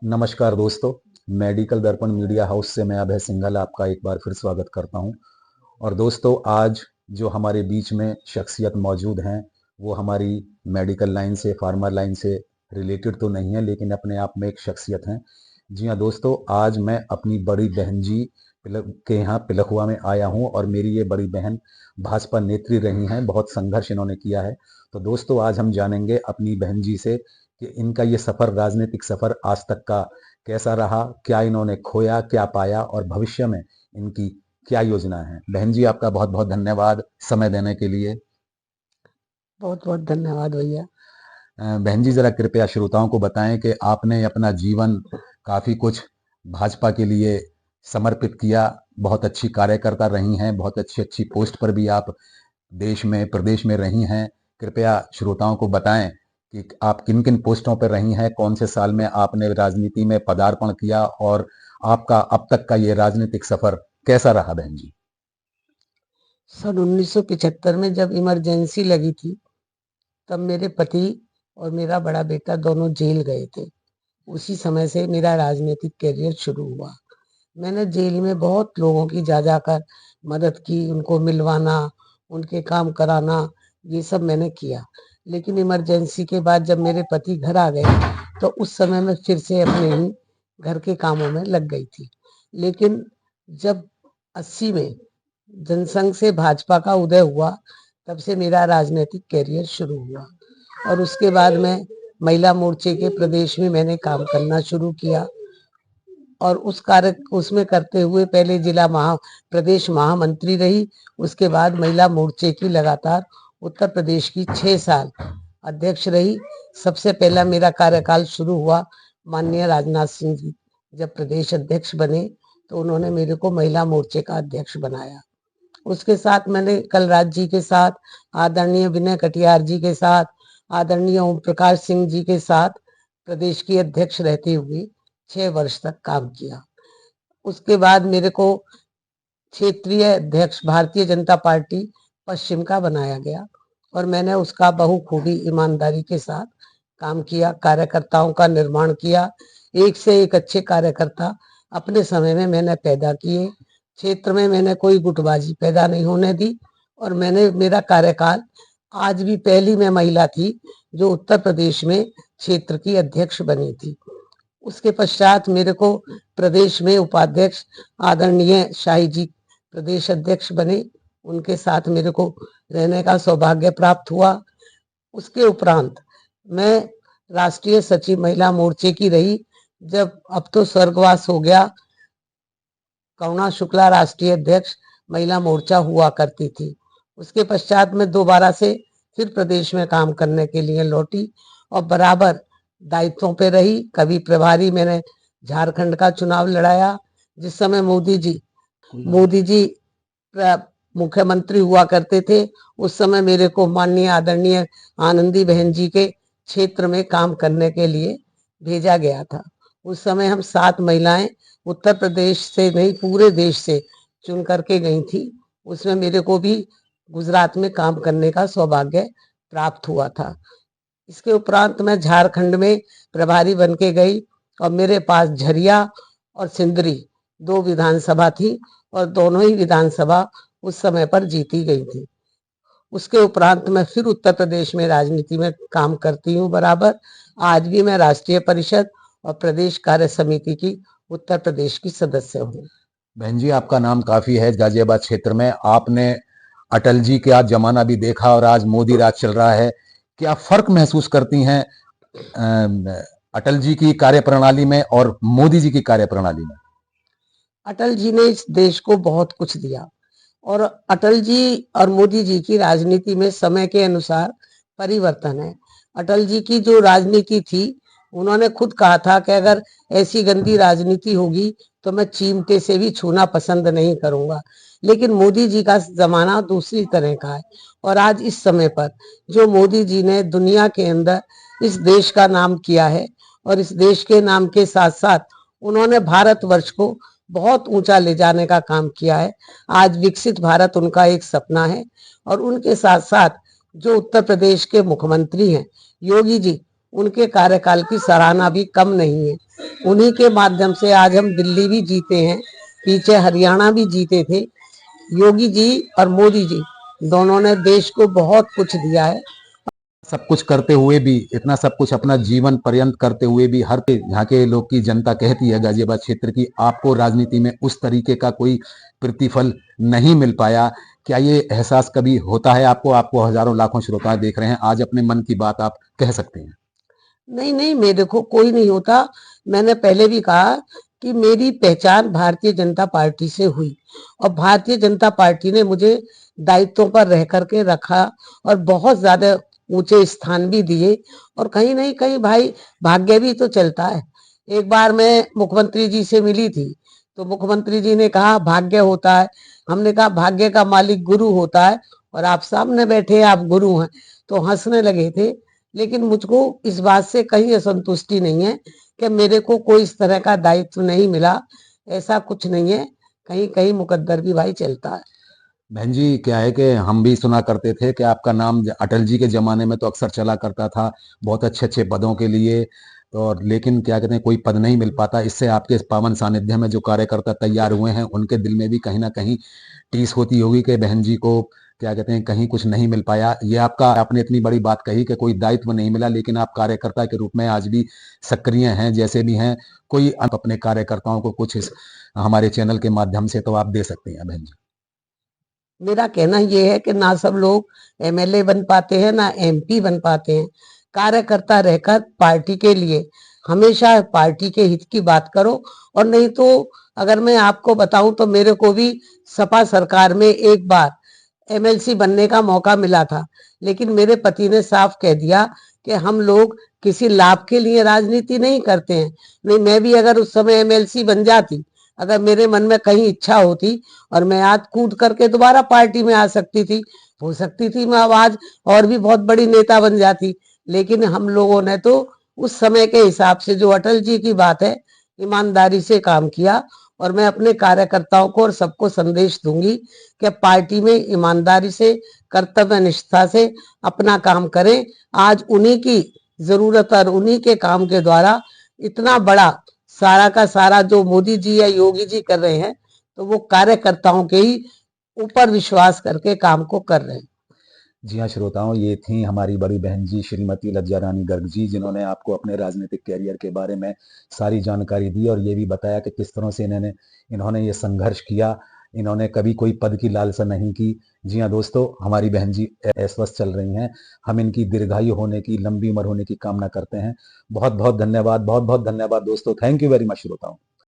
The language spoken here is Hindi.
नमस्कार दोस्तों। मेडिकल दर्पण मीडिया हाउस से मैं अभय सिंघल आपका एक बार फिर स्वागत करता हूं। और दोस्तों, आज जो हमारे बीच में शख्सियत मौजूद हैं वो हमारी मेडिकल लाइन से, फार्मा लाइन से रिलेटेड तो नहीं है, लेकिन अपने आप में एक शख्सियत हैं। जी हाँ दोस्तों, आज मैं अपनी बड़ी बहन जी के यहाँ पिलखुआ में आया हूँ और मेरी ये बड़ी बहन भाजपा नेत्री रही हैं। बहुत संघर्ष इन्होंने किया है। तो दोस्तों, आज हम जानेंगे अपनी बहन जी से कि इनका ये सफर, राजनीतिक सफर आज तक का कैसा रहा, क्या इन्होंने खोया, क्या पाया और भविष्य में इनकी क्या योजना है। बहन जी, आपका बहुत बहुत धन्यवाद समय देने के लिए। बहुत बहुत धन्यवाद भैया। बहन जी, जरा कृपया श्रोताओं को बताएं कि आपने अपना जीवन काफी कुछ भाजपा के लिए समर्पित किया। बहुत अच्छी कार्यकर्ता रही हैं, बहुत अच्छी अच्छी पोस्ट पर भी आप देश में, प्रदेश में रही हैं। कृपया श्रोताओं को बताएं कि आप किन किन पोस्टों पर रही हैं, कौन से साल में आपने राजनीति में पदार्पण किया और आपका अब तक का ये राजनीतिक सफर कैसा रहा। बहन जी, सन 1975 में जब इमरजेंसी लगी थी, तब मेरे पति और मेरा बड़ा बेटा दोनों जेल गए थे। उसी समय से मेरा राजनीतिक करियर शुरू हुआ। मैंने जेल में बहुत लोगों की जा जाकर मदद की, उनको मिलवाना, उनके काम कराना, ये सब मैंने किया। लेकिन इमरजेंसी के बाद जब मेरे पति घर आ गए, तो उस समय मैं फिर से अपने ही घर के कामों में लग गई थी। लेकिन जब 80 में जनसंघ से भाजपा का उदय हुआ, तब से मेरा राजनीतिक करियर शुरू हुआ और उसके बाद मैं महिला मोर्चे के प्रदेश में मैंने काम करना शुरू किया और उस कार्य उसमें करते हुए पहले प्रदेश महामंत्री रही। उसके बाद महिला मोर्चे की लगातार उत्तर प्रदेश की 6 साल अध्यक्ष रही। सबसे पहला मेरा कार्यकाल शुरू हुआ माननीय राजनाथ सिंह जी जब प्रदेश अध्यक्ष बने, तो उन्होंने मेरे को महिला मोर्चे का अध्यक्ष बनाया। उसके साथ मैंने कलराज जी के साथ, आदरणीय विनय कटियार जी के साथ, आदरणीय ओम प्रकाश सिंह जी के साथ प्रदेश की अध्यक्ष रहते हुए 6 वर्ष तक काम किया। उसके बाद मेरे को क्षेत्रीय अध्यक्ष भारतीय जनता पार्टी पश्चिम का बनाया गया और मैंने उसका बहुखूबी ईमानदारी के साथ काम किया, कार्यकर्ताओं का निर्माण किया। एक से एक अच्छे कार्यकर्ता अपने समय में मैंने पैदा किए। क्षेत्र में मैंने कोई गुटबाजी पैदा नहीं होने दी और मेरा कार्यकाल, आज भी पहली मैं महिला थी जो उत्तर प्रदेश में क्षेत्र की अध्यक्ष बनी थी। उसके पश्चात मेरे को प्रदेश में उपाध्यक्ष आदरणीय शाही जी प्रदेश अध्यक्ष बने, उनके साथ मेरे को रहने का सौभाग्य प्राप्त हुआ। उसके उपरांत मैं राष्ट्रीय सचिव महिला मोर्चे की रही। जब अब तो स्वर्गवास हो गया, करुणा शुक्ला राष्ट्रीय अध्यक्ष महिला मोर्चा हुआ करती थी। उसके पश्चात मैं दोबारा से फिर प्रदेश में काम करने के लिए लौटी और बराबर दायित्वों पे रही। कभी प्रभारी मैंने झारखंड का चुनाव लड़ाया, जिस समय मोदी जी मुख्यमंत्री हुआ करते थे। उस समय मेरे को माननीय आदरणीय आनंदी बहन जी के क्षेत्र में काम करने के लिए भेजा गया था। उस समय हम 7 महिलाएं उत्तर प्रदेश से नहीं, पूरे देश से चुन करके गई थी। उसमें मेरे को भी गुजरात में काम करने का सौभाग्य प्राप्त हुआ था। इसके उपरांत मैं झारखंड में प्रभारी बन के गई और मेरे पास झरिया और सिंदरी 2 विधानसभा थी और दोनों ही विधानसभा उस समय पर जीती गई थी। उसके उपरांत मैं फिर उत्तर प्रदेश में राजनीति में काम करती हूँ बराबर। आज भी मैं राष्ट्रीय परिषद और प्रदेश कार्य समिति की उत्तर प्रदेश की सदस्य हूँ। बहन जी, आपका नाम काफी है गाजियाबाद क्षेत्र में। आपने अटल जी का जमाना भी देखा और आज मोदी राज चल रहा है। क्या फर्क महसूस करती हैं अटल जी की कार्यप्रणाली में और मोदी जी की कार्यप्रणाली में? अटल जी ने इस देश को बहुत कुछ दिया और अटल जी और मोदी जी की राजनीति में समय के अनुसार परिवर्तन है। अटल जी की जो राजनीति थी, उन्होंने खुद कहा था कि अगर ऐसी गंदी राजनीति होगी तो मैं चिमटे से भी छूना पसंद नहीं करूंगा। लेकिन मोदी जी का जमाना दूसरी तरह का है और आज इस समय पर जो मोदी जी ने दुनिया के अंदर इस देश का नाम किया है और इस देश के नाम के साथ साथ उन्होंने भारतवर्ष को बहुत ऊंचा ले जाने का काम किया है। आज विकसित भारत उनका एक सपना है और उनके साथ साथ जो उत्तर प्रदेश के मुख्यमंत्री हैं योगी जी, उनके कार्यकाल की सराहना भी कम नहीं है। उन्हीं के माध्यम से आज हम दिल्ली भी जीते हैं, पीछे हरियाणा भी जीते थे। योगी जी और मोदी जी दोनों ने देश को बहुत कुछ दिया है। सब कुछ करते हुए भी, इतना सब कुछ अपना जीवन पर्यंत करते हुए भी, हर यहाँ के लोग की जनता कहती है गाजियाबाद क्षेत्र की, आपको राजनीति में उस तरीके का कोई प्रतिफल नहीं मिल पाया। क्या ये एहसास कभी होता है आपको? आपको हजारों लाखों श्रोता देख रहे हैं, आज अपने मन की बात आप कह सकते हैं। नहीं नहीं, मेरे को कोई नहीं होता। मैंने पहले भी कहा कि मेरी पहचान भारतीय जनता पार्टी से हुई और भारतीय जनता पार्टी ने मुझे दायित्वों पर रह करके रखा और बहुत ज्यादा ऊंचे स्थान भी दिए। और कहीं नहीं कहीं भाई भाग्य भी तो चलता है। एक बार मैं मुख्यमंत्री जी से मिली थी, तो मुख्यमंत्री जी ने कहा भाग्य होता है। हमने कहा भाग्य का मालिक गुरु होता है, और आप सामने बैठे आप गुरु हैं। तो हंसने लगे थे। लेकिन मुझको इस बात से कहीं असंतुष्टि नहीं है कि मेरे को कोई इस तरह का दायित्व नहीं मिला। ऐसा कुछ नहीं है, कहीं कहीं मुकद्दर भी भाई चलता है। बहन जी, क्या है कि हम भी सुना करते थे कि आपका नाम अटल जी के जमाने में तो अक्सर चला करता था, बहुत अच्छे अच्छे पदों के लिए। तो और लेकिन क्या कहते हैं, कोई पद नहीं मिल पाता। इससे आपके इस पावन सानिध्य में जो कार्यकर्ता तैयार हुए हैं, उनके दिल में भी कहीं ना कहीं टीस होती होगी कि बहन जी को क्या कहते हैं, कहीं कुछ नहीं मिल पाया। ये आपका, आपने इतनी बड़ी बात कही कि कोई दायित्व नहीं मिला, लेकिन आप कार्यकर्ता के रूप में आज भी सक्रिय हैं, जैसे भी हैं। कोई आप अपने कार्यकर्ताओं को कुछ इस हमारे चैनल के माध्यम से तो आप दे सकते हैं बहन जी। मेरा कहना यह है कि ना सब लोग एमएलए बन पाते हैं, ना एमपी बन पाते हैं। कार्यकर्ता रहकर पार्टी के लिए हमेशा पार्टी के हित की बात करो। और नहीं तो अगर मैं आपको बताऊं तो मेरे को भी सपा सरकार में एक बार एमएलसी बनने का मौका मिला था। लेकिन मेरे पति ने साफ कह दिया कि हम लोग किसी लाभ के लिए राजनीति नहीं करते हैं। नहीं, मैं भी अगर उस समय एमएलसी बन जाती, अगर मेरे मन में कहीं इच्छा होती, और मैं आज कूद करके दोबारा पार्टी में आ सकती थी, हो सकती थी मैं आज और भी बहुत बड़ी नेता बन जाती। लेकिन हम लोगों ने तो उस समय के हिसाब से, जो अटल जी की बात है, ईमानदारी से काम किया। और मैं अपने कार्यकर्ताओं को और सबको संदेश दूंगी कि पार्टी में ईमानदारी से, कर्तव्य निष्ठा से अपना काम करें। आज उन्हीं की जरूरत और उन्हीं के काम के द्वारा इतना बड़ा सारा का सारा जो मोदी जी या योगी जी कर रहे हैं, तो वो कार्यकर्ताओं के ही ऊपर विश्वास करके काम को कर रहे हैं। जी हाँ श्रोताओं, ये थी हमारी बड़ी बहन जी श्रीमती लज्जा रानी गर्ग जी, जिन्होंने आपको अपने राजनीतिक कैरियर के बारे में सारी जानकारी दी और ये भी बताया कि किस तरह से इन्होंने ये संघर्ष किया। इन्होंने कभी कोई पद की लालसा नहीं की। जी हाँ दोस्तों, हमारी बहन जी स्वस्थ चल रही हैं। हम इनकी दीर्घायु होने की, लंबी उम्र होने की कामना करते हैं। बहुत बहुत धन्यवाद, बहुत बहुत धन्यवाद दोस्तों। थैंक यू वेरी मच श्रोताओं।